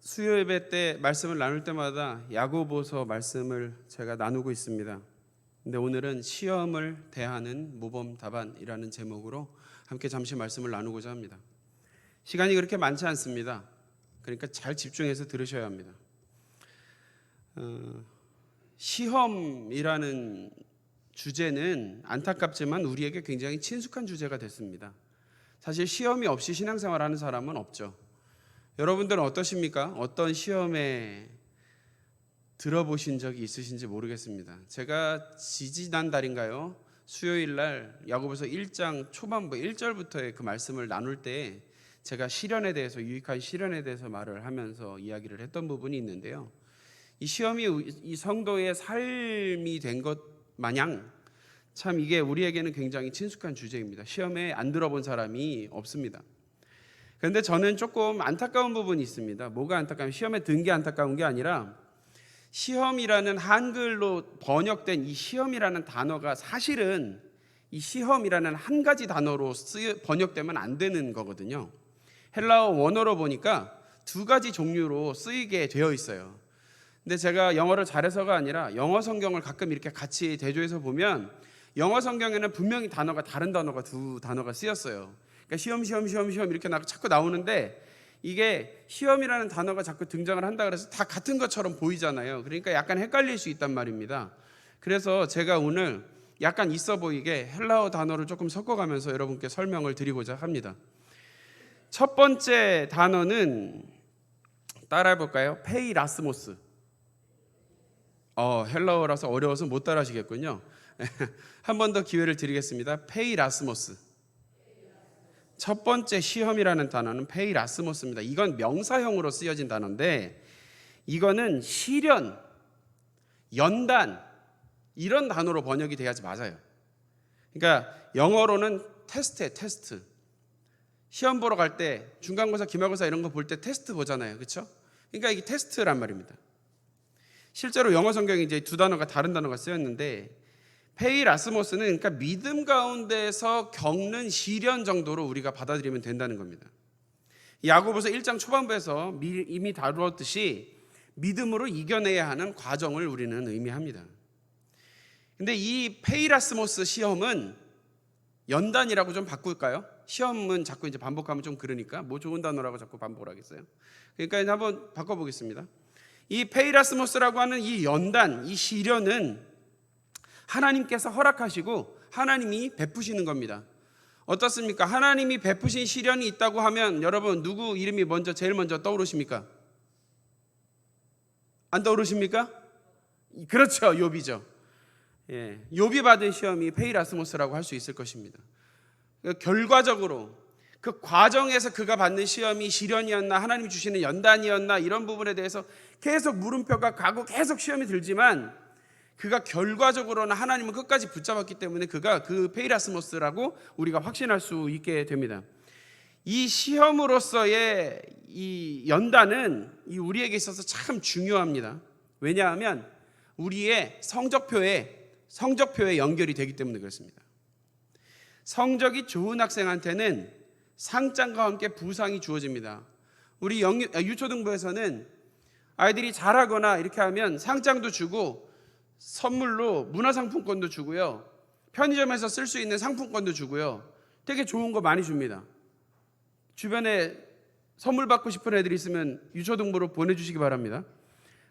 수요 예배 때 말씀을 나눌 때마다 야고보서 말씀을 제가 나누고 있습니다. 근데 오늘은 시험을 대하는 모범 답안이라는 제목으로 함께 잠시 말씀을 나누고자 합니다. 시간이 그렇게 많지 않습니다. 그러니까 잘 집중해서 들으셔야 합니다. 시험이라는 주제는 안타깝지만 우리에게 굉장히 친숙한 주제가 됐습니다. 사실 시험이 없이 신앙생활하는 사람은 없죠. 여러분들은 어떠십니까? 어떤 시험에 들어보신 적이 있으신지 모르겠습니다. 제가 지지난달인가요? 수요일 날 야고보서 1장 초반부 1절부터의 그 말씀을 나눌 때 제가 시련에 대해서, 유익한 시련에 대해서 말을 하면서 이야기를 했던 부분이 있는데요. 이 시험이 이 성도의 삶이 된 것 마냥 참 이게 우리에게는 굉장히 친숙한 주제입니다. 시험에 안 들어본 사람이 없습니다. 그런데 저는 조금 안타까운 부분이 있습니다. 뭐가 안타까우면 시험에 든 게 안타까운 게 아니라 시험이라는 한글로 번역된 이 시험이라는 단어가 사실은 이 시험이라는 한 가지 단어로 번역되면 안 되는 거거든요. 헬라어 원어로 보니까 두 가지 종류로 쓰이게 되어 있어요. 근데 제가 영어를 잘해서가 아니라 영어 성경을 가끔 이렇게 같이 대조해서 보면 영어 성경에는 분명히 다른 단어가 두 단어가 쓰였어요. 그러니까 시험 이렇게 자꾸 나오는데 이게 시험이라는 단어가 자꾸 등장을 한다 그래서 다 같은 것처럼 보이잖아요. 그러니까 약간 헷갈릴 수 있단 말입니다. 그래서 제가 오늘 약간 있어 보이게 헬라어 단어를 조금 섞어가면서 여러분께 설명을 드리고자 합니다. 첫 번째 단어는 따라해 볼까요? 페이라스모스. 헬라어라서 어려워서 못 따라하시겠군요. 한 번 더 기회를 드리겠습니다. 페이라스모스. 첫 번째 시험이라는 단어는 페이라스모스입니다. 이건 명사형으로 쓰여진 단어인데 이거는 시련, 연단 이런 단어로 번역이 돼야지 맞아요. 그러니까 영어로는 테스트. 시험 보러 갈 때 중간고사, 기말고사 이런 거 볼 때 테스트 보잖아요. 그렇죠? 그러니까 이게 테스트란 말입니다. 실제로 영어 성경에 이제 두 단어가 다른 단어가 쓰였는데 페이라스모스는 그러니까 믿음 가운데서 겪는 시련 정도로 우리가 받아들이면 된다는 겁니다. 야고보서 1장 초반부에서 이미 다루었듯이 믿음으로 이겨내야 하는 과정을 우리는 의미합니다. 근데 이 페이라스모스 시험은 연단이라고 좀 바꿀까요? 시험은 자꾸 이제 반복하면 좀 그러니까 뭐 좋은 단어라고 자꾸 반복을 하겠어요. 그러니까 한번 바꿔보겠습니다. 이 페이라스모스라고 하는 이 연단, 이 시련은 하나님께서 허락하시고 하나님이 베푸시는 겁니다. 어떻습니까? 하나님이 베푸신 시련이 있다고 하면 여러분 누구 이름이 제일 먼저 떠오르십니까? 안 떠오르십니까? 그렇죠, 욥이죠. 욥이 받은 시험이 페이라스모스라고 할 수 있을 것입니다. 결과적으로 그 과정에서 그가 받는 시험이 시련이었나 하나님이 주시는 연단이었나 이런 부분에 대해서 계속 물음표가 가고 계속 시험이 들지만 그가 결과적으로는 하나님은 끝까지 붙잡았기 때문에 그가 그 페이라스모스라고 우리가 확신할 수 있게 됩니다. 이 시험으로서의 이 연단은 우리에게 있어서 참 중요합니다. 왜냐하면 우리의 성적표에 연결이 되기 때문에 그렇습니다. 성적이 좋은 학생한테는 상장과 함께 부상이 주어집니다. 우리 유초등부에서는 아이들이 잘하거나 이렇게 하면 상장도 주고 선물로 문화상품권도 주고요. 편의점에서 쓸 수 있는 상품권도 주고요. 되게 좋은 거 많이 줍니다. 주변에 선물 받고 싶은 애들이 있으면 유초등부로 보내주시기 바랍니다.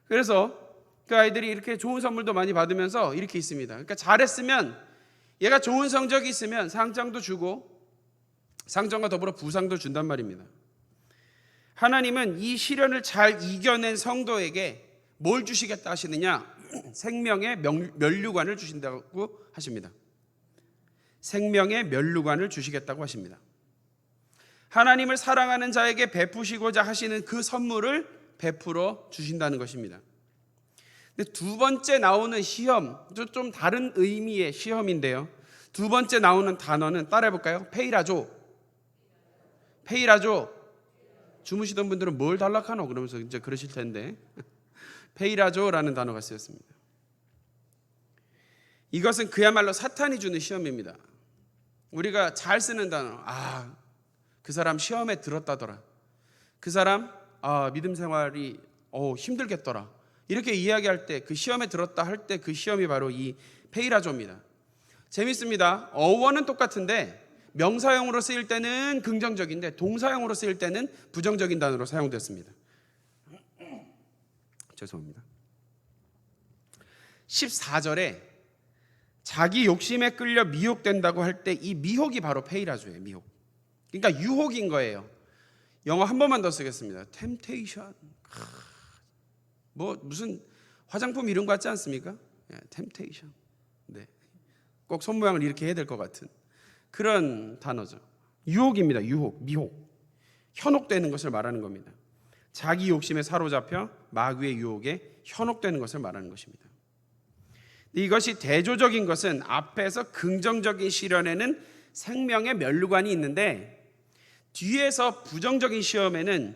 그래서 그 아이들이 이렇게 좋은 선물도 많이 받으면서 이렇게 있습니다. 그러니까 잘했으면 얘가 좋은 성적이 있으면 상장도 주고 상장과 더불어 부상도 준단 말입니다. 하나님은 이 시련을 잘 이겨낸 성도에게 뭘 주시겠다 하시느냐? 생명의 면류관을 주신다고 하십니다. 생명의 면류관을 주시겠다고 하십니다. 하나님을 사랑하는 자에게 베푸시고자 하시는 그 선물을 베풀어 주신다는 것입니다. 근데 두 번째 나오는 시험, 좀 다른 의미의 시험인데요. 두 번째 나오는 단어는 따라해 볼까요? 페이라조. 주무시던 분들은 뭘 달락하노? 그러면서 이제 그러실 텐데 페이라조라는 단어가 쓰였습니다. 이것은 그야말로 사탄이 주는 시험입니다. 우리가 잘 쓰는 단어, 그 사람 시험에 들었다더라. 그 사람 믿음 생활이 힘들겠더라, 이렇게 이야기할 때, 그 시험에 들었다 할 때 그 시험이 바로 이 페이라조입니다. 재밌습니다. 어원은 똑같은데 명사형으로 쓰일 때는 긍정적인데 동사형으로 쓰일 때는 부정적인 단어로 사용됐습니다. 죄송합니다. 14절에 자기 욕심에 끌려 미혹된다고 할 때 이 미혹이 바로 페이라조예요. 미혹. 그러니까 유혹인 거예요. 영어 한 번만 더 쓰겠습니다. temptation. 뭐 무슨 화장품 이름 같지 않습니까? temptation. 네. 꼭 손모양을 이렇게 해야 될 것 같은 그런 단어죠. 유혹입니다. 유혹, 미혹. 현혹되는 것을 말하는 겁니다. 자기 욕심에 사로잡혀 마귀의 유혹에 현혹되는 것을 말하는 것입니다. 이것이 대조적인 것은 앞에서 긍정적인 시련에는 생명의 면류관이 있는데 뒤에서 부정적인 시험에는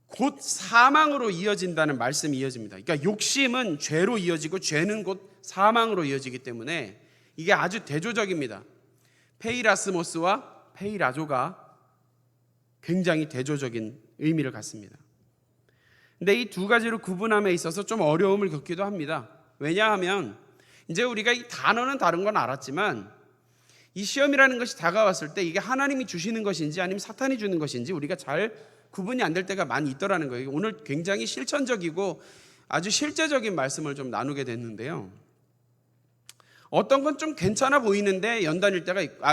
곧 사망으로 이어진다는 말씀이 이어집니다. 그러니까 욕심은 죄로 이어지고 죄는 곧 사망으로 이어지기 때문에 이게 아주 대조적입니다. 페이라스모스와 페이라조가 굉장히 대조적인 의미를 갖습니다. 근데 이 두 가지로 구분함에 있어서 좀 어려움을 겪기도 합니다. 왜냐하면 이제 우리가 이 단어는 다른 건 알았지만 이 시험이라는 것이 다가왔을 때 이게 하나님이 주시는 것인지 아니면 사탄이 주는 것인지 우리가 잘 구분이 안 될 때가 많이 있더라는 거예요. 오늘 굉장히 실천적이고 아주 실제적인 말씀을 좀 나누게 됐는데요. 어떤 건 좀 괜찮아 보이는데 연단일 때가 있고,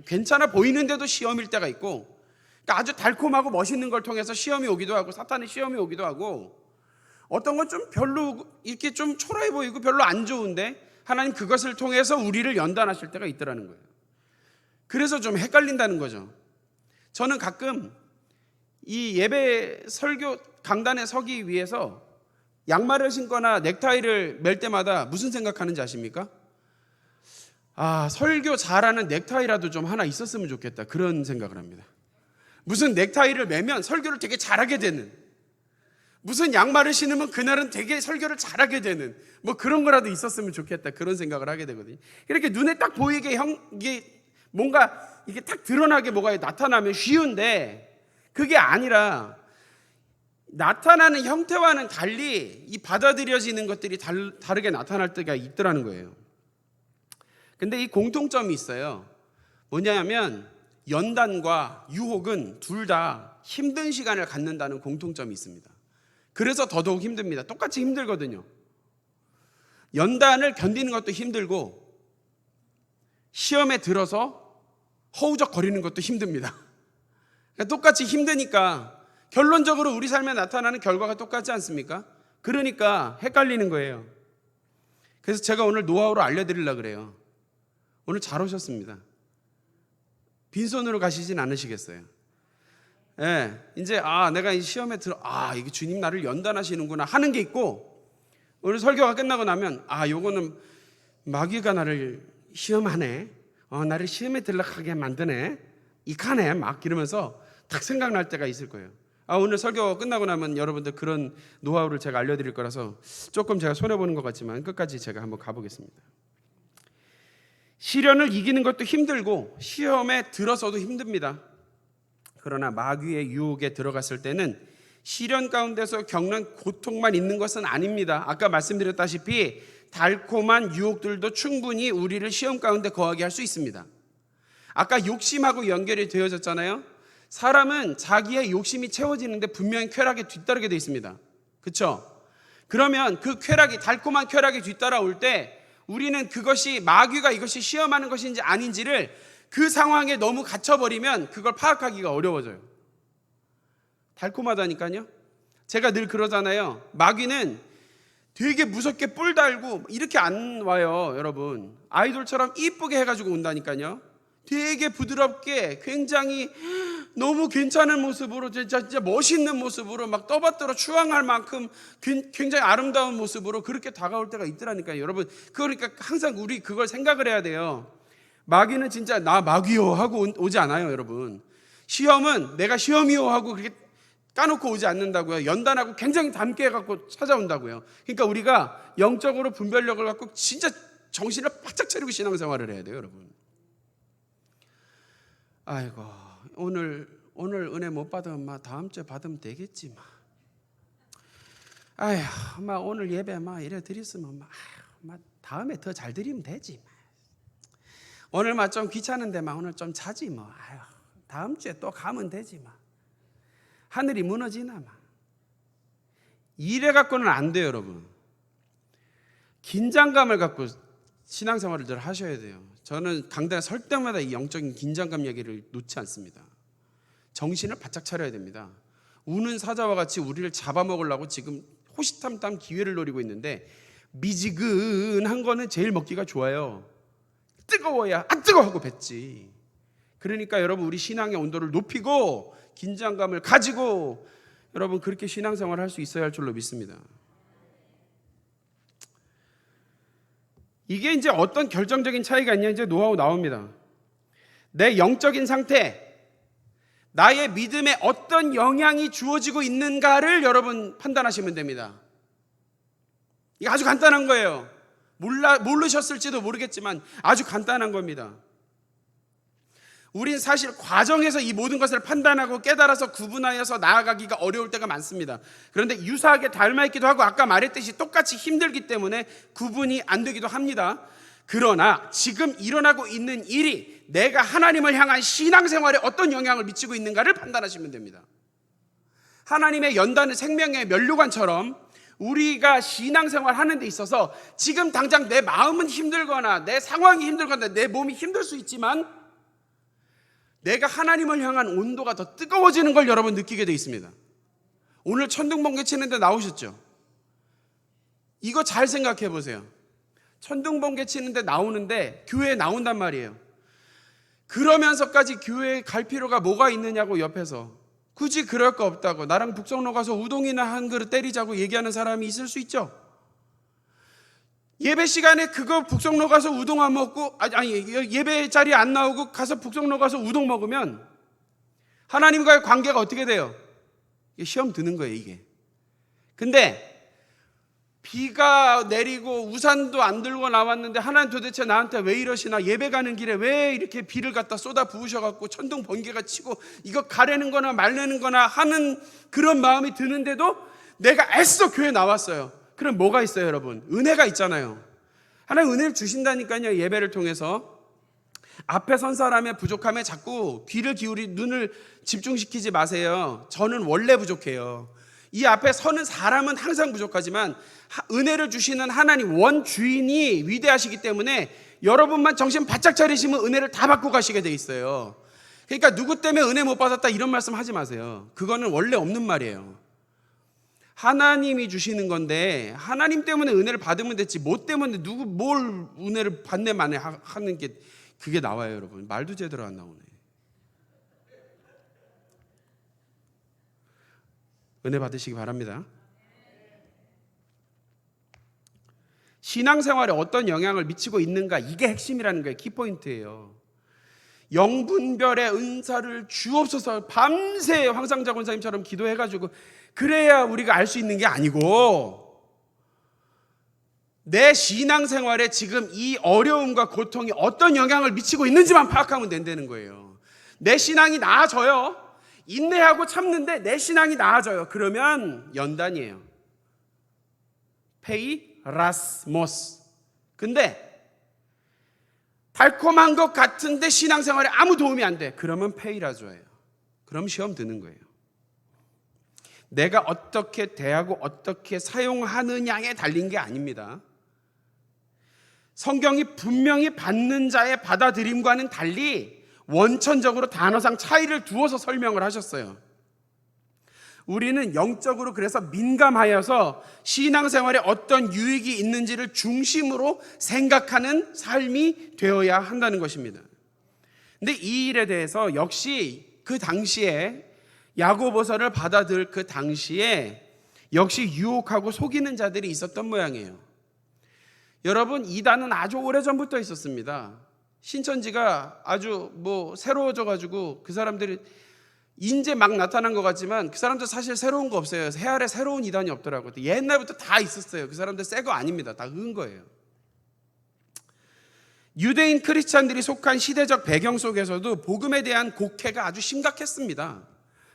괜찮아 보이는데도 시험일 때가 있고, 그러니까 아주 달콤하고 멋있는 걸 통해서 시험이 오기도 하고 사탄의 시험이 오기도 하고, 어떤 건 좀 별로 이렇게 좀 초라해 보이고 별로 안 좋은데 하나님 그것을 통해서 우리를 연단하실 때가 있더라는 거예요. 그래서 좀 헷갈린다는 거죠. 저는 가끔 이 예배 설교 강단에 서기 위해서 양말을 신거나 넥타이를 멜 때마다 무슨 생각하는지 아십니까? 설교 잘하는 넥타이라도 좀 하나 있었으면 좋겠다, 그런 생각을 합니다. 무슨 넥타이를 매면 설교를 되게 잘하게 되는, 무슨 양말을 신으면 그날은 되게 설교를 잘하게 되는 뭐 그런 거라도 있었으면 좋겠다, 그런 생각을 하게 되거든요. 이렇게 눈에 딱 보이게 이게 뭔가 이게 딱 드러나게 뭐가 나타나면 쉬운데 그게 아니라 나타나는 형태와는 달리 이 받아들여지는 것들이 다르게 나타날 때가 있더라는 거예요. 근데 이 공통점이 있어요. 뭐냐면 연단과 유혹은 둘 다 힘든 시간을 갖는다는 공통점이 있습니다. 그래서 더더욱 힘듭니다. 똑같이 힘들거든요. 연단을 견디는 것도 힘들고 시험에 들어서 허우적거리는 것도 힘듭니다. 똑같이 힘드니까 결론적으로 우리 삶에 나타나는 결과가 똑같지 않습니까? 그러니까 헷갈리는 거예요. 그래서 제가 오늘 노하우로 알려드리려고 그래요. 오늘 잘 오셨습니다. 빈손으로 가시진 않으시겠어요? 이제 내가 이 시험에 이게 주님 나를 연단하시는구나 하는 게 있고, 오늘 설교가 끝나고 나면 요거는 마귀가 나를 시험하네, 나를 시험에 들락하게 만드네, 이카네 막 이러면서 딱 생각날 때가 있을 거예요. 오늘 설교 끝나고 나면 여러분들 그런 노하우를 제가 알려드릴 거라서 조금 제가 손해보는 것 같지만 끝까지 제가 한번 가보겠습니다. 시련을 이기는 것도 힘들고 시험에 들어서도 힘듭니다. 그러나 마귀의 유혹에 들어갔을 때는 시련 가운데서 겪는 고통만 있는 것은 아닙니다. 아까 말씀드렸다시피 달콤한 유혹들도 충분히 우리를 시험 가운데 거하게 할 수 있습니다. 아까 욕심하고 연결이 되어졌잖아요. 사람은 자기의 욕심이 채워지는데 분명히 쾌락에 뒤따르게 되어 있습니다. 그렇죠? 그러면 그 쾌락이, 달콤한 쾌락이 뒤따라올 때 우리는 그것이 마귀가 이것이 시험하는 것인지 아닌지를 그 상황에 너무 갇혀버리면 그걸 파악하기가 어려워져요. 달콤하다니까요. 제가 늘 그러잖아요. 마귀는 되게 무섭게 뿔 달고 이렇게 안 와요, 여러분. 아이돌처럼 이쁘게 해가지고 온다니까요. 되게 부드럽게, 굉장히 너무 괜찮은 모습으로, 진짜 멋있는 모습으로 막 떠받들어 추앙할 만큼 굉장히 아름다운 모습으로 그렇게 다가올 때가 있더라니까요, 여러분. 그러니까 항상 우리 그걸 생각을 해야 돼요. 마귀는 진짜 나 마귀요 하고 오지 않아요, 여러분. 시험은 내가 시험이요 하고 그렇게 까놓고 오지 않는다고요. 연단하고 굉장히 닮게 해갖고 찾아온다고요. 그러니까 우리가 영적으로 분별력을 갖고 진짜 정신을 바짝 차리고 신앙생활을 해야 돼요, 여러분. 오늘 오늘 은혜 못 받으면 막 다음 주에 받으면 되겠지 막. 아휴, 막 오늘 예배 막 이래 드렸으면 막 다음에 더 잘 드리면 되지. 오늘 막 좀 귀찮은데 막 오늘 좀 자지 뭐. 아휴, 다음 주에 또 가면 되지 막. 하늘이 무너지나 막. 이래 갖고는 안 돼요, 여러분. 긴장감을 갖고 신앙생활을 늘 하셔야 돼요. 저는 강단에 설 때마다 이 영적인 긴장감 얘기를 놓지 않습니다. 정신을 바짝 차려야 됩니다. 우는 사자와 같이 우리를 잡아먹으려고 지금 호시탐탐 기회를 노리고 있는데 미지근한 거는 제일 먹기가 좋아요. 뜨거워야 안 뜨거워 하고 뱉지. 그러니까 여러분 우리 신앙의 온도를 높이고 긴장감을 가지고 여러분 그렇게 신앙생활을 할 수 있어야 할 줄로 믿습니다. 이게 이제 어떤 결정적인 차이가 있냐 이제 노하우 나옵니다. 내 영적인 상태, 나의 믿음에 어떤 영향이 주어지고 있는가를 여러분 판단하시면 됩니다. 이게 아주 간단한 거예요. 모르셨을지도 모르겠지만 아주 간단한 겁니다. 우린 사실 과정에서 이 모든 것을 판단하고 깨달아서 구분하여서 나아가기가 어려울 때가 많습니다. 그런데 유사하게 닮아있기도 하고 아까 말했듯이 똑같이 힘들기 때문에 구분이 안 되기도 합니다. 그러나 지금 일어나고 있는 일이 내가 하나님을 향한 신앙생활에 어떤 영향을 미치고 있는가를 판단하시면 됩니다. 하나님의 연다는 생명의 면류관처럼 우리가 신앙생활 하는 데 있어서 지금 당장 내 마음은 힘들거나 내 상황이 힘들거나 내 몸이 힘들 수 있지만 내가 하나님을 향한 온도가 더 뜨거워지는 걸 여러분 느끼게 돼 있습니다. 오늘 천둥번개 치는데 나오셨죠? 이거 잘 생각해 보세요. 천둥번개 치는데 나오는데 교회에 나온단 말이에요. 그러면서까지 교회에 갈 필요가 뭐가 있느냐고 옆에서 굳이 그럴 거 없다고 나랑 북성로 가서 우동이나 한 그릇 때리자고 얘기하는 사람이 있을 수 있죠. 예배 시간에 그거 북성로 가서 우동 안 먹고 아니 예배 자리에 안 나오고 가서 북성로 가서 우동 먹으면 하나님과의 관계가 어떻게 돼요? 시험 드는 거예요 이게. 근데 비가 내리고 우산도 안 들고 나왔는데 하나님 도대체 나한테 왜 이러시나, 예배 가는 길에 왜 이렇게 비를 갖다 쏟아 부으셔갖고 천둥 번개가 치고 이거 가래는 거나 말래는 거나 하는 그런 마음이 드는데도 내가 애써 교회 나왔어요. 그럼 뭐가 있어요 여러분? 은혜가 있잖아요. 하나님 은혜를 주신다니까요. 예배를 통해서 앞에 선 사람의 부족함에 자꾸 귀를 기울이 눈을 집중시키지 마세요. 저는 원래 부족해요. 이 앞에 서는 사람은 항상 부족하지만 은혜를 주시는 하나님 원주인이 위대하시기 때문에 여러분만 정신 바짝 차리시면 은혜를 다 받고 가시게 돼 있어요. 그러니까 누구 때문에 은혜 못 받았다 이런 말씀 하지 마세요. 그거는 원래 없는 말이에요. 하나님이 주시는 건데 하나님 때문에 은혜를 받으면 됐지 뭐 때문에 누구 뭘 은혜를 받네 만에 하는 게 그게 나와요 여러분. 말도 제대로 안 나오네. 은혜 받으시기 바랍니다. 신앙생활에 어떤 영향을 미치고 있는가, 이게 핵심이라는 거예요. 키포인트예요. 영분별의 은사를 주옵소서 밤새 황상자 권사님처럼 기도해가지고 그래야 우리가 알 수 있는 게 아니고 내 신앙생활에 지금 이 어려움과 고통이 어떤 영향을 미치고 있는지만 파악하면 된다는 거예요. 내 신앙이 나아져요. 인내하고 참는데 내 신앙이 나아져요. 그러면 연단이에요. 페이라스모스. 근데 달콤한 것 같은데 신앙생활에 아무 도움이 안 돼. 그러면 페이라조예요. 그럼 시험 드는 거예요. 내가 어떻게 대하고 어떻게 사용하느냐에 달린 게 아닙니다. 성경이 분명히 받는 자의 받아들임과는 달리 원천적으로 단어상 차이를 두어서 설명을 하셨어요. 우리는 영적으로 그래서 민감하여서 신앙생활에 어떤 유익이 있는지를 중심으로 생각하는 삶이 되어야 한다는 것입니다. 근데 이 일에 대해서 역시 그 당시에 야고보서를 받아들 그 당시에 역시 유혹하고 속이는 자들이 있었던 모양이에요. 여러분, 이단은 아주 오래전부터 있었습니다. 신천지가 아주 새로워져가지고 그 사람들이 인제 막 나타난 것 같지만 그 사람들 사실 새로운 거 없어요. 새 아래 새로운 이단이 없더라고요. 옛날부터 다 있었어요. 그 사람들 새 거 아닙니다. 다 은 거예요. 유대인 크리스찬들이 속한 시대적 배경 속에서도 복음에 대한 곡해가 아주 심각했습니다.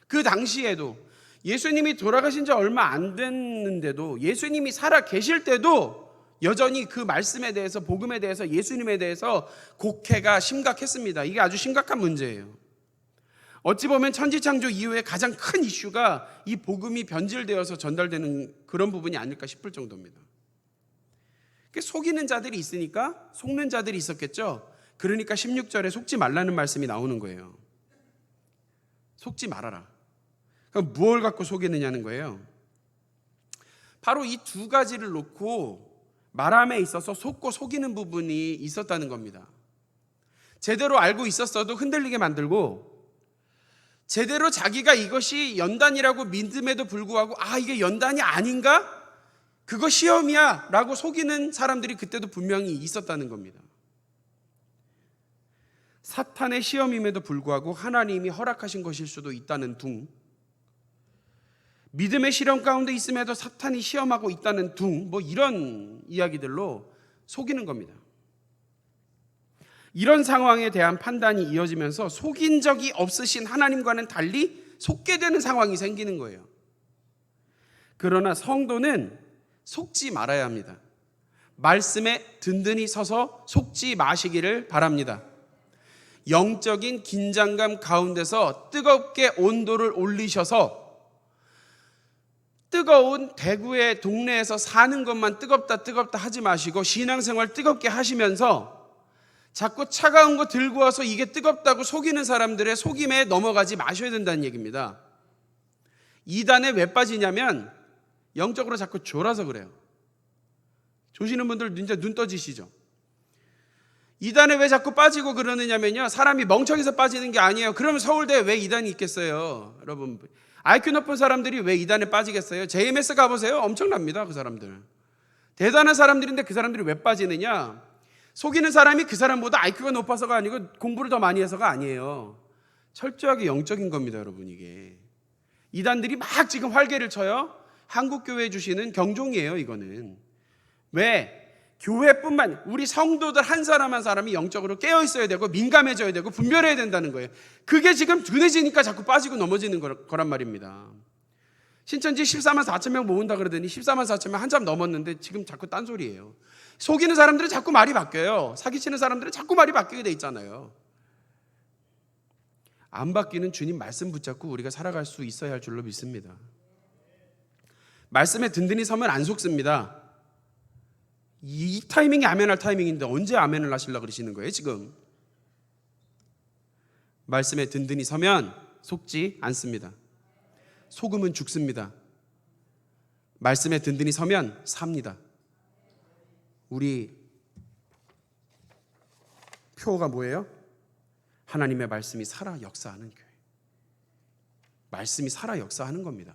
그 당시에도 예수님이 돌아가신 지 얼마 안 됐는데도, 예수님이 살아 계실 때도 여전히 그 말씀에 대해서, 복음에 대해서, 예수님에 대해서 곡해가 심각했습니다. 이게 아주 심각한 문제예요. 어찌 보면 천지창조 이후에 가장 큰 이슈가 이 복음이 변질되어서 전달되는 그런 부분이 아닐까 싶을 정도입니다. 속이는 자들이 있으니까 속는 자들이 있었겠죠. 그러니까 16절에 속지 말라는 말씀이 나오는 거예요. 속지 말아라. 그럼 무엇을 갖고 속이느냐는 거예요. 바로 이 두 가지를 놓고 말함에 있어서 속고 속이는 부분이 있었다는 겁니다. 제대로 알고 있었어도 흔들리게 만들고, 제대로 자기가 이것이 연단이라고 믿음에도 불구하고 이게 연단이 아닌가? 그거 시험이야 라고 속이는 사람들이 그때도 분명히 있었다는 겁니다. 사탄의 시험임에도 불구하고 하나님이 허락하신 것일 수도 있다는 둥, 믿음의 시련 가운데 있음에도 사탄이 시험하고 있다는 둥, 이런 이야기들로 속이는 겁니다. 이런 상황에 대한 판단이 이어지면서 속인 적이 없으신 하나님과는 달리 속게 되는 상황이 생기는 거예요. 그러나 성도는 속지 말아야 합니다. 말씀에 든든히 서서 속지 마시기를 바랍니다. 영적인 긴장감 가운데서 뜨겁게 온도를 올리셔서 뜨거운 대구의 동네에서 사는 것만 뜨겁다 하지 마시고, 신앙생활 뜨겁게 하시면서 자꾸 차가운 거 들고 와서 이게 뜨겁다고 속이는 사람들의 속임에 넘어가지 마셔야 된다는 얘기입니다. 이단에 왜 빠지냐면 영적으로 자꾸 졸아서 그래요. 조시는 분들 이제 눈 떠지시죠? 이단에 왜 자꾸 빠지고 그러느냐면요, 사람이 멍청해서 빠지는 게 아니에요. 그러면 서울대에 왜 이단이 있겠어요? 여러분, IQ 높은 사람들이 왜 이단에 빠지겠어요? JMS 가보세요. 엄청납니다. 그 사람들 대단한 사람들인데 그 사람들이 왜 빠지느냐? 속이는 사람이 그 사람보다 IQ가 높아서가 아니고 공부를 더 많이 해서가 아니에요. 철저하게 영적인 겁니다. 여러분, 이게 이단들이 막 지금 활개를 쳐요. 한국교회 주시는 경종이에요. 이거는 왜? 교회뿐만, 우리 성도들 한 사람 한 사람이 영적으로 깨어 있어야 되고 민감해져야 되고 분별해야 된다는 거예요. 그게 지금 둔해지니까 자꾸 빠지고 넘어지는 거란 말입니다. 신천지 14만 4천 명 모은다 그러더니 14만 4천 명 한참 넘었는데 지금 자꾸 딴소리예요. 속이는 사람들은 자꾸 말이 바뀌어요. 사기치는 사람들은 자꾸 말이 바뀌게 돼 있잖아요. 안 바뀌는 주님 말씀 붙잡고 우리가 살아갈 수 있어야 할 줄로 믿습니다. 말씀에 든든히 서면 안 속습니다. 이 타이밍이 아멘할 타이밍인데 언제 아멘을 하시려고 그러시는 거예요 지금? 말씀에 든든히 서면 속지 않습니다. 속으면 죽습니다. 말씀에 든든히 서면 삽니다. 우리 표어가 뭐예요? 하나님의 말씀이 살아 역사하는 교회. 말씀이 살아 역사하는 겁니다.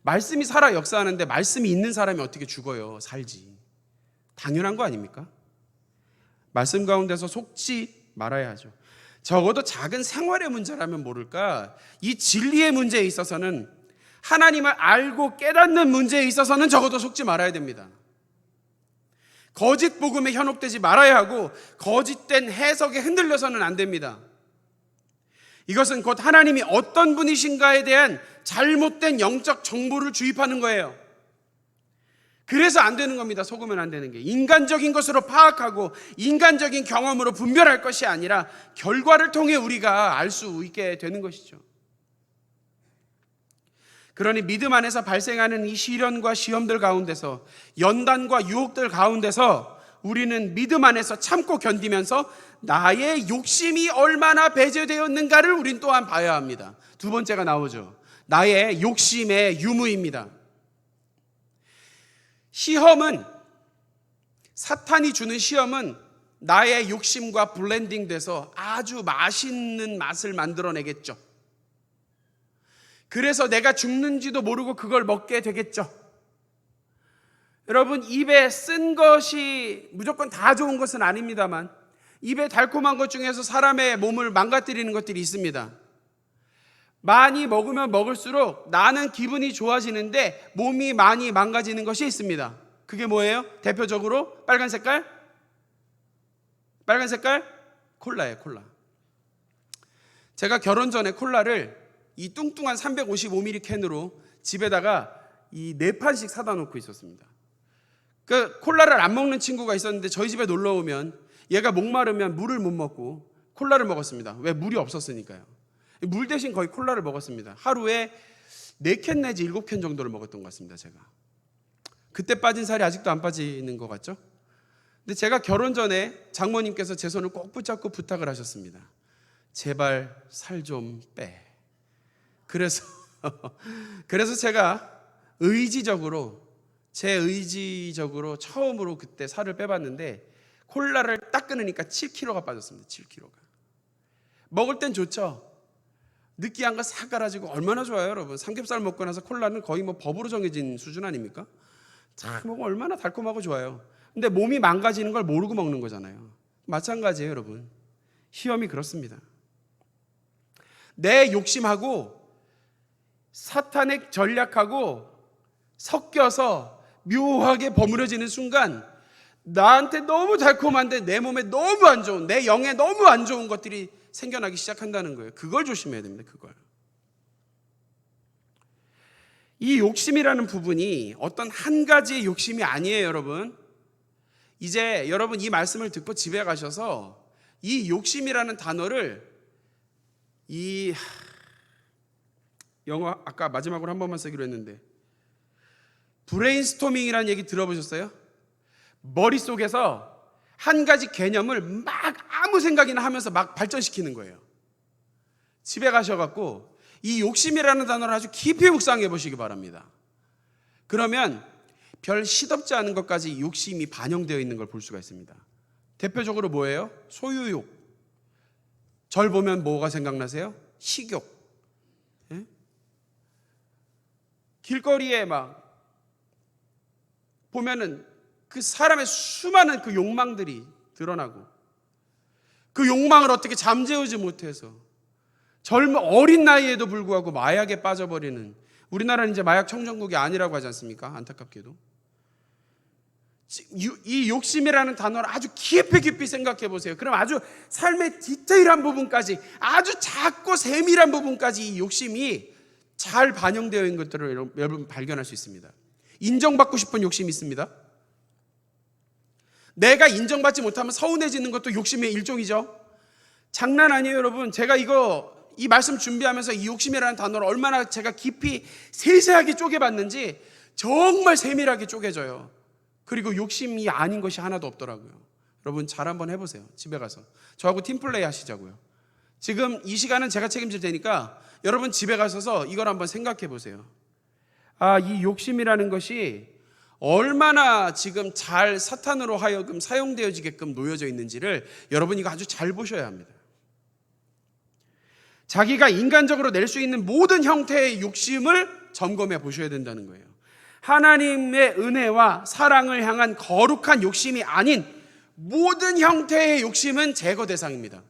말씀이 살아 역사하는데 말씀이 있는 사람이 어떻게 죽어요? 살지. 당연한 거 아닙니까? 말씀 가운데서 속지 말아야 하죠. 적어도 작은 생활의 문제라면 모를까, 이 진리의 문제에 있어서는, 하나님을 알고 깨닫는 문제에 있어서는 적어도 속지 말아야 됩니다. 거짓 복음에 현혹되지 말아야 하고 거짓된 해석에 흔들려서는 안 됩니다. 이것은 곧 하나님이 어떤 분이신가에 대한 잘못된 영적 정보를 주입하는 거예요. 그래서 안 되는 겁니다. 속으면 안 되는 게. 인간적인 것으로 파악하고 인간적인 경험으로 분별할 것이 아니라 결과를 통해 우리가 알 수 있게 되는 것이죠. 그러니 믿음 안에서 발생하는 이 시련과 시험들 가운데서, 연단과 유혹들 가운데서 우리는 믿음 안에서 참고 견디면서 나의 욕심이 얼마나 배제되었는가를 우린 또한 봐야 합니다. 두 번째가 나오죠. 나의 욕심의 유무입니다. 시험은, 사탄이 주는 시험은 나의 욕심과 블렌딩돼서 아주 맛있는 맛을 만들어내겠죠. 그래서 내가 죽는지도 모르고 그걸 먹게 되겠죠. 여러분, 입에 쓴 것이 무조건 다 좋은 것은 아닙니다만 입에 달콤한 것 중에서 사람의 몸을 망가뜨리는 것들이 있습니다. 많이 먹으면 먹을수록 나는 기분이 좋아지는데 몸이 많이 망가지는 것이 있습니다. 그게 뭐예요? 대표적으로 빨간 색깔 빨간 색깔? 콜라예요, 콜라. 제가 결혼 전에 콜라를 이 뚱뚱한 355ml 캔으로 집에다가 이 4판씩 사다 놓고 있었습니다. 그 콜라를 안 먹는 친구가 있었는데 저희 집에 놀러 오면 얘가 목마르면 물을 못 먹고 콜라를 먹었습니다. 왜? 물이 없었으니까요. 물 대신 거의 콜라를 먹었습니다. 하루에 4캔 내지 7캔 정도를 먹었던 것 같습니다. 제가 그때 빠진 살이 아직도 안 빠지는 것 같죠? 근데 제가 결혼 전에 장모님께서 제 손을 꼭 붙잡고 부탁을 하셨습니다. 제발 살 좀 빼. 그래서 제가 제 의지적으로 처음으로 그때 살을 빼봤는데 콜라를 딱 끊으니까 7kg가 빠졌습니다. 7kg가. 먹을 땐 좋죠. 느끼한 거 싹 갈아지고 얼마나 좋아요, 여러분. 삼겹살 먹고 나서 콜라는 거의 뭐 법으로 정해진 수준 아닙니까? 참 먹으면 얼마나 달콤하고 좋아요. 근데 몸이 망가지는 걸 모르고 먹는 거잖아요. 마찬가지예요, 여러분. 시험이 그렇습니다. 내 욕심하고 사탄의 전략하고 섞여서 묘하게 버무려지는 순간 나한테 너무 달콤한데 내 몸에 너무 안 좋은, 내 영에 너무 안 좋은 것들이 생겨나기 시작한다는 거예요. 그걸 조심해야 됩니다. 그걸. 이 욕심이라는 부분이 어떤 한 가지의 욕심이 아니에요, 여러분. 이제 여러분 이 말씀을 듣고 집에 가셔서 이 욕심이라는 단어를 이 영어 아까 마지막으로 한 번만 쓰기로 했는데 브레인스토밍이라는 얘기 들어보셨어요? 머릿속에서 한 가지 개념을 막 아무 생각이나 하면서 막 발전시키는 거예요. 집에 가셔갖고 이 욕심이라는 단어를 아주 깊이 묵상해 보시기 바랍니다. 그러면 별 시덥지 않은 것까지 욕심이 반영되어 있는 걸 볼 수가 있습니다. 대표적으로 뭐예요? 소유욕. 절 보면 뭐가 생각나세요? 식욕. 예? 길거리에 막 보면은 그 사람의 수많은 그 욕망들이 드러나고 그 욕망을 어떻게 잠재우지 못해서 어린 나이에도 불구하고 마약에 빠져버리는, 우리나라는 이제 마약 청정국이 아니라고 하지 않습니까? 안타깝게도. 이 욕심이라는 단어를 아주 깊이 생각해 보세요. 그럼 아주 삶의 디테일한 부분까지, 아주 작고 세밀한 부분까지 이 욕심이 잘 반영되어 있는 것들을 여러분 발견할 수 있습니다. 인정받고 싶은 욕심이 있습니다. 내가 인정받지 못하면 서운해지는 것도 욕심의 일종이죠. 장난 아니에요, 여러분. 제가 이 말씀 준비하면서 이 욕심이라는 단어를 얼마나 제가 깊이 세세하게 쪼개봤는지 정말 세밀하게 쪼개져요. 그리고 욕심이 아닌 것이 하나도 없더라고요. 여러분 잘 한번 해보세요. 집에 가서 저하고 팀플레이 하시자고요. 지금 이 시간은 제가 책임질 테니까 여러분 집에 가셔서 이걸 한번 생각해 보세요. 이 욕심이라는 것이 얼마나 지금 잘 사탄으로 하여금 사용되어지게끔 놓여져 있는지를 여러분 이거 아주 잘 보셔야 합니다. 자기가 인간적으로 낼 수 있는 모든 형태의 욕심을 점검해 보셔야 된다는 거예요. 하나님의 은혜와 사랑을 향한 거룩한 욕심이 아닌 모든 형태의 욕심은 제거 대상입니다.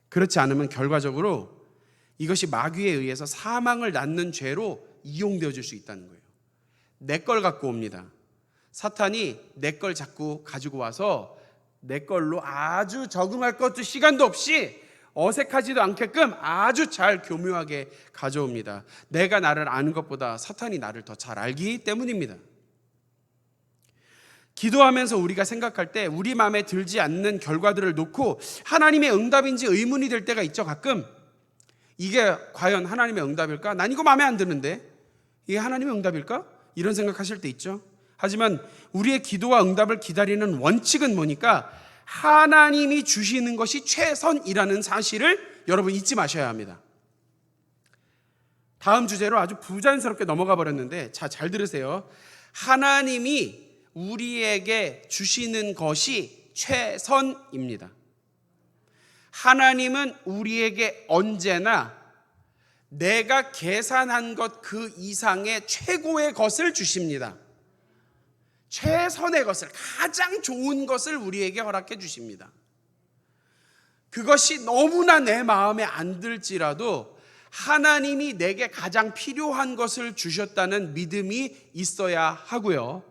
그렇지 않으면 결과적으로 이것이 마귀에 의해서 사망을 낳는 죄로 이용되어질 수 있다는 거예요. 내 걸 갖고 옵니다. 사탄이 내 걸 자꾸 가지고 와서 내 걸로 아주 적응할 것도 시간도 없이 어색하지도 않게끔 아주 잘 교묘하게 가져옵니다. 내가 나를 아는 것보다 사탄이 나를 더 잘 알기 때문입니다. 기도하면서 우리가 생각할 때 우리 마음에 들지 않는 결과들을 놓고 하나님의 응답인지 의문이 될 때가 있죠. 가끔 이게 과연 하나님의 응답일까? 난 이거 마음에 안 드는데 이게 하나님의 응답일까? 이런 생각하실 때 있죠. 하지만 우리의 기도와 응답을 기다리는 원칙은 뭐니까 하나님이 주시는 것이 최선이라는 사실을 여러분 잊지 마셔야 합니다. 다음 주제로 아주 부자연스럽게 넘어가 버렸는데 잘 들으세요. 하나님이 우리에게 주시는 것이 최선입니다. 하나님은 우리에게 언제나 내가 계산한 것 그 이상의 최고의 것을 주십니다. 최선의 것을, 가장 좋은 것을 우리에게 허락해 주십니다. 그것이 너무나 내 마음에 안 들지라도 하나님이 내게 가장 필요한 것을 주셨다는 믿음이 있어야 하고요.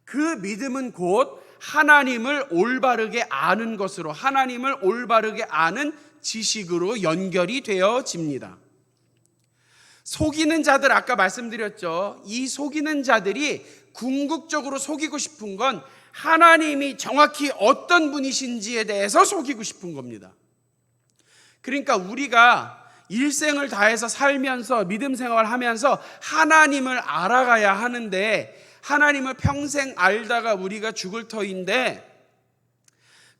그 믿음은 곧 하나님을 올바르게 아는 것으로, 하나님을 올바르게 아는 지식으로 연결이 되어집니다. 속이는 자들, 아까 말씀드렸죠. 이 속이는 자들이 궁극적으로 속이고 싶은 건 하나님이 정확히 어떤 분이신지에 대해서 속이고 싶은 겁니다. 그러니까 우리가 일생을 다해서 살면서 믿음 생활하면서 하나님을 알아가야 하는데, 하나님을 평생 알다가 우리가 죽을 터인데,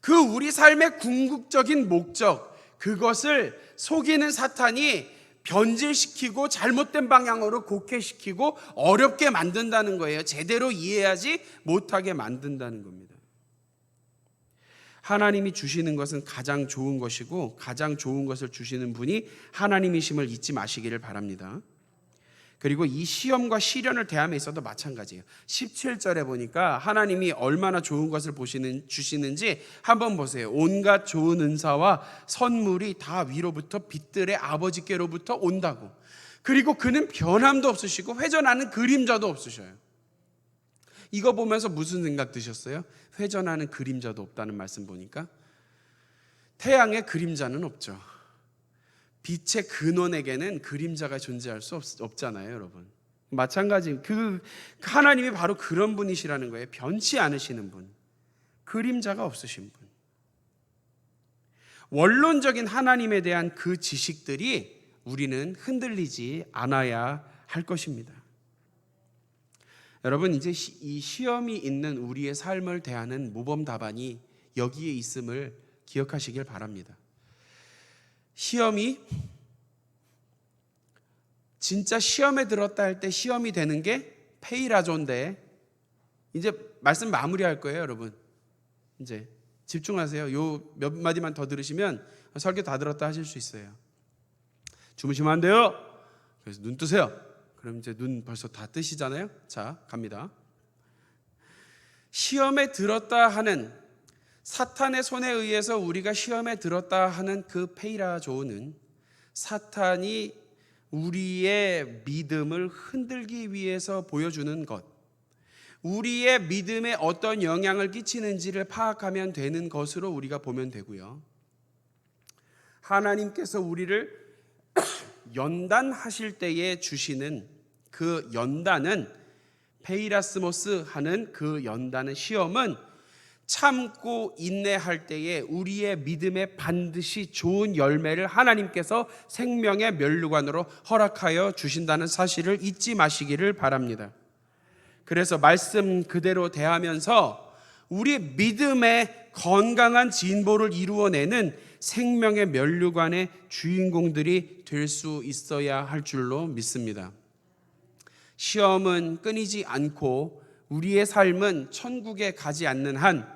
그 우리 삶의 궁극적인 목적, 그것을 속이는 사탄이 변질시키고 잘못된 방향으로 곡해시키고 어렵게 만든다는 거예요. 제대로 이해하지 못하게 만든다는 겁니다. 하나님이 주시는 것은 가장 좋은 것이고, 가장 좋은 것을 주시는 분이 하나님이심을 잊지 마시기를 바랍니다. 그리고 이 시험과 시련을 대함에 있어도 마찬가지예요. 17절에 보니까 하나님이 얼마나 좋은 것을 주시는지 한번 보세요. 온갖 좋은 은사와 선물이 다 위로부터 빛들의 아버지께로부터 온다고. 그리고 그는 변함도 없으시고 회전하는 그림자도 없으셔요. 이거 보면서 무슨 생각 드셨어요? 회전하는 그림자도 없다는 말씀 보니까 태양의 그림자는 없죠. 빛의 근원에게는 그림자가 존재할 수 없잖아요, 여러분. 마찬가지, 하나님이 바로 그런 분이시라는 거예요. 변치 않으시는 분, 그림자가 없으신 분. 원론적인 하나님에 대한 그 지식들이 우리는 흔들리지 않아야 할 것입니다. 여러분, 이제 이 시험이 있는 우리의 삶을 대하는 모범 답안이 여기에 있음을 기억하시길 바랍니다. 시험이 진짜 시험에 들었다 할 때 시험이 되는 게 페이라조인데, 이제 말씀 마무리할 거예요, 여러분. 이제 집중하세요. 요 몇 마디만 더 들으시면 설교 다 들었다 하실 수 있어요. 주무시면 안 돼요. 그래서 눈 뜨세요. 그럼 이제 눈 벌써 다 뜨시잖아요. 자, 갑니다. 시험에 들었다 하는, 사탄의 손에 의해서 우리가 시험에 들었다 하는 그 페이라조는 사탄이 우리의 믿음을 흔들기 위해서 보여주는 것, 우리의 믿음에 어떤 영향을 끼치는지를 파악하면 되는 것으로 우리가 보면 되고요. 하나님께서 우리를 연단하실 때에 주시는 그 연단은, 페이라스모스 하는 그 연단의 시험은 참고 인내할 때에 우리의 믿음에 반드시 좋은 열매를 하나님께서 생명의 면류관으로 허락하여 주신다는 사실을 잊지 마시기를 바랍니다. 그래서 말씀 그대로 대하면서 우리 믿음의 건강한 진보를 이루어내는 생명의 면류관의 주인공들이 될 수 있어야 할 줄로 믿습니다. 시험은 끊이지 않고 우리의 삶은 천국에 가지 않는 한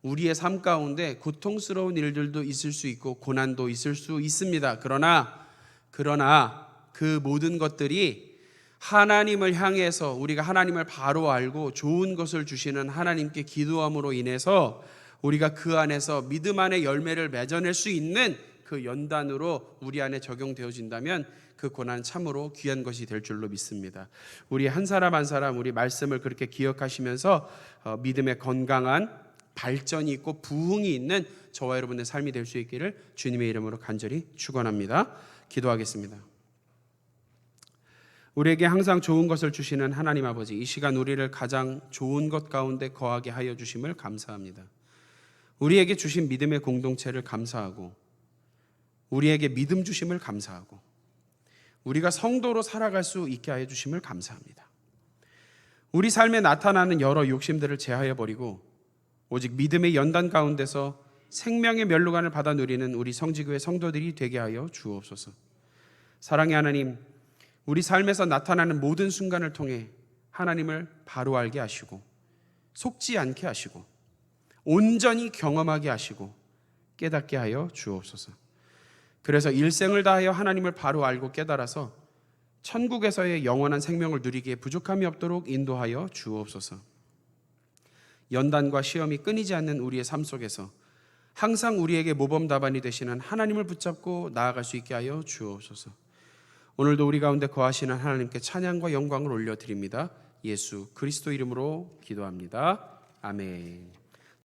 우리의 삶 가운데 고통스러운 일들도 있을 수 있고 고난도 있을 수 있습니다. 그러나 그 모든 것들이 하나님을 향해서 우리가 하나님을 바로 알고 좋은 것을 주시는 하나님께 기도함으로 인해서 우리가 그 안에서 믿음 안에 열매를 맺어낼 수 있는 그 연단으로 우리 안에 적용되어진다면 그 고난은 참으로 귀한 것이 될 줄로 믿습니다. 우리 한 사람 한 사람 우리 말씀을 그렇게 기억하시면서 믿음의 건강한 발전이 있고 부흥이 있는 저와 여러분의 삶이 될 수 있기를 주님의 이름으로 간절히 축원합니다. 기도하겠습니다. 우리에게 항상 좋은 것을 주시는 하나님 아버지, 이 시간 우리를 가장 좋은 것 가운데 거하게 하여 주심을 감사합니다. 우리에게 주신 믿음의 공동체를 감사하고, 우리에게 믿음 주심을 감사하고, 우리가 성도로 살아갈 수 있게 하여 주심을 감사합니다. 우리 삶에 나타나는 여러 욕심들을 제하여 버리고 오직 믿음의 연단 가운데서 생명의 면류관을 받아 누리는 우리 성지교회 성도들이 되게 하여 주옵소서. 사랑의 하나님, 우리 삶에서 나타나는 모든 순간을 통해 하나님을 바로 알게 하시고 속지 않게 하시고 온전히 경험하게 하시고 깨닫게 하여 주옵소서. 그래서 일생을 다하여 하나님을 바로 알고 깨달아서 천국에서의 영원한 생명을 누리기에 부족함이 없도록 인도하여 주옵소서. 연단과 시험이 끊이지 않는 우리의 삶 속에서 항상 우리에게 모범 답안이 되시는 하나님을 붙잡고 나아갈 수 있게 하여 주옵소서. 오늘도 우리 가운데 거하시는 하나님께 찬양과 영광을 올려드립니다. 예수 그리스도 이름으로 기도합니다. 아멘.